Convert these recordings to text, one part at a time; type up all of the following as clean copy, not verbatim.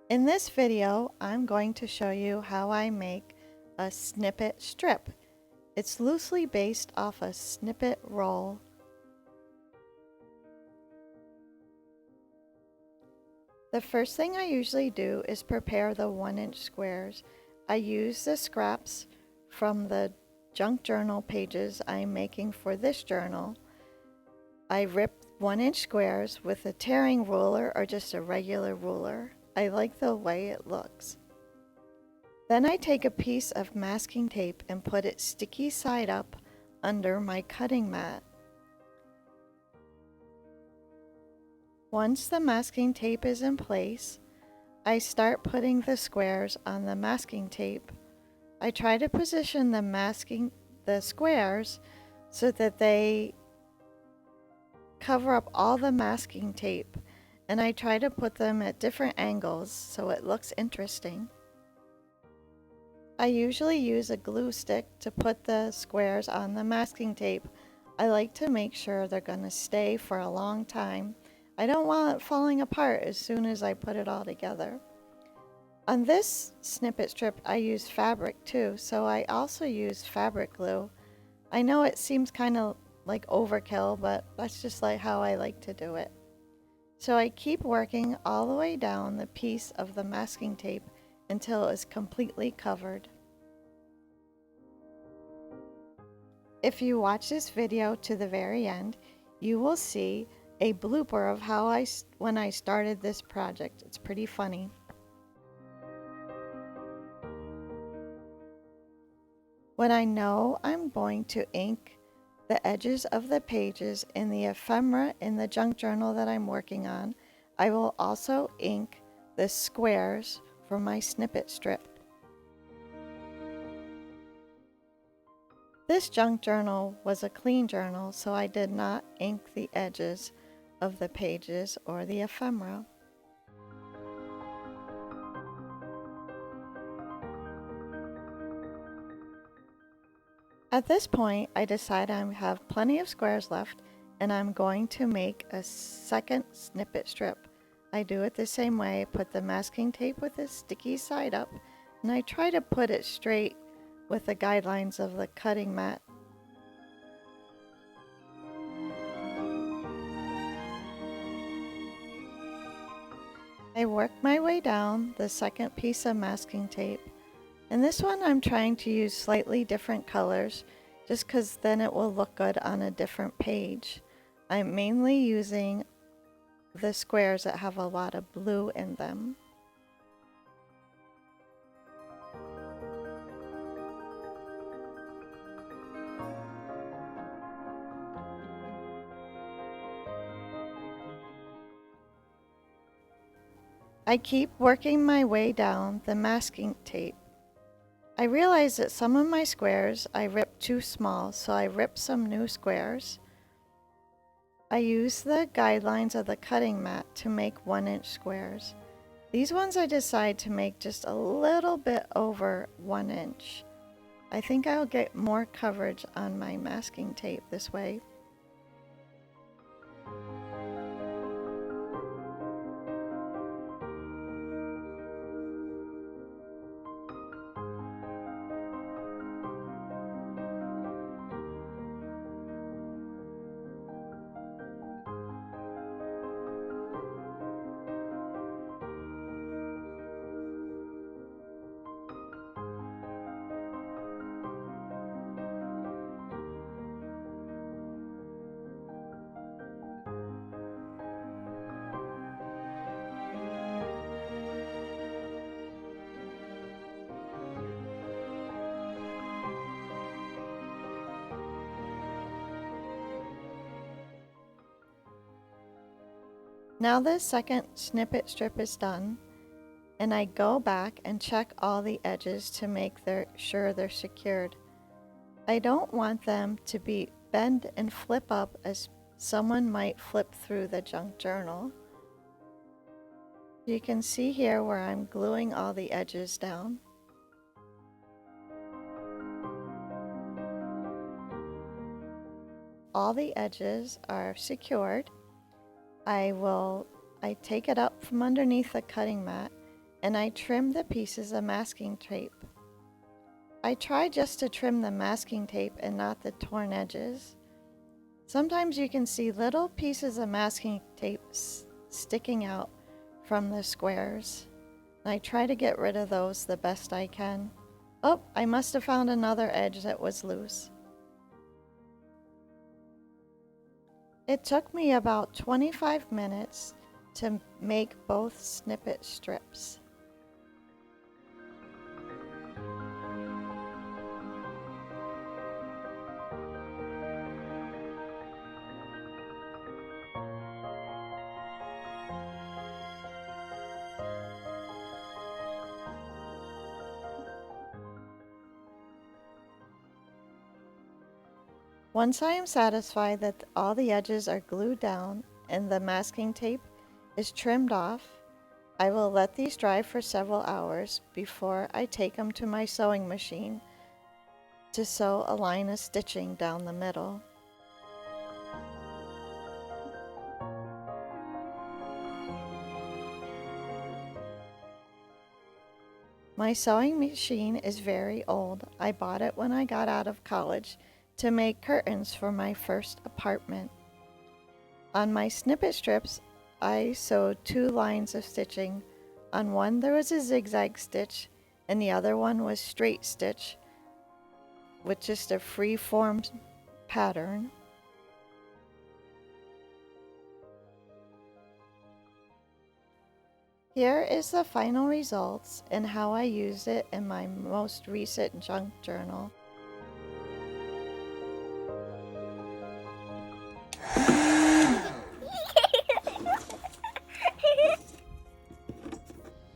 In this video, I'm going to show you how I make a snippet strip. It's loosely based off a snippet roll. The first thing I usually do is prepare the 1-inch squares. I use the scraps from the junk journal pages I'm making for this journal. I rip 1-inch squares with a tearing ruler or just a regular ruler. I like the way it looks. Then I take a piece of masking tape and put it sticky side up under my cutting mat. Once the masking tape is in place, I start putting the squares on the masking tape. I try to position the squares so that they cover up all the masking tape, and I try to put them at different angles so it looks interesting. I usually use a glue stick to put the squares on the masking tape. I like to make sure they're going to stay for a long time. I don't want it falling apart as soon as I put it all together. On this snippet strip, I use fabric too, so I also use fabric glue. I know it seems kind of like overkill, but that's just like how I like to do it. So I keep working all the way down the piece of the masking tape until it is completely covered. If you watch this video to the very end, you will see a blooper of when I started this project. It's pretty funny. When I know I'm going to ink the edges of the pages in the ephemera in the junk journal that I'm working on, I will also ink the squares for my snippet strip. This junk journal was a clean journal, so I did not ink the edges of the pages or the ephemera. At this point, I decide I have plenty of squares left, and I'm going to make a second snippet strip. I do it the same way. I put the masking tape with the sticky side up, and I try to put it straight with the guidelines of the cutting mat. I work my way down the second piece of masking tape. And this one I'm trying to use slightly different colors just because then it will look good on a different page. I'm mainly using the squares that have a lot of blue in them. I keep working my way down the masking tape. I realized that some of my squares I ripped too small, so I ripped some new squares. I use the guidelines of the cutting mat to make 1-inch squares. These ones I decide to make just a little bit over 1 inch. I think I'll get more coverage on my masking tape this way. Now the second snippet strip is done, and I go back and check all the edges to make sure they're secured. I don't want them to be bend and flip up as someone might flip through the junk journal. You can see here where I'm gluing all the edges down. All the edges are secured. I take it up from underneath the cutting mat and I trim the pieces of masking tape. I try just to trim the masking tape and not the torn edges. Sometimes you can see little pieces of masking tape sticking out from the squares. I try to get rid of those the best I can. Oh, I must have found another edge that was loose. It took me about 25 minutes to make both snippet strips. Once I am satisfied that all the edges are glued down and the masking tape is trimmed off, I will let these dry for several hours before I take them to my sewing machine to sew a line of stitching down the middle. My sewing machine is very old. I bought it when I got out of college to make curtains for my first apartment. On my snippet strips, I sewed 2 lines of stitching. On one there was a zigzag stitch and the other one was straight stitch with just a free form pattern. Here is the final results and how I used it in my most recent junk journal.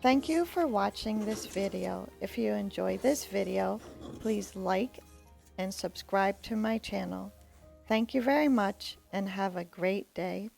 Thank you for watching this video. If you enjoyed this video, please like and subscribe to my channel. Thank you very much and have a great day.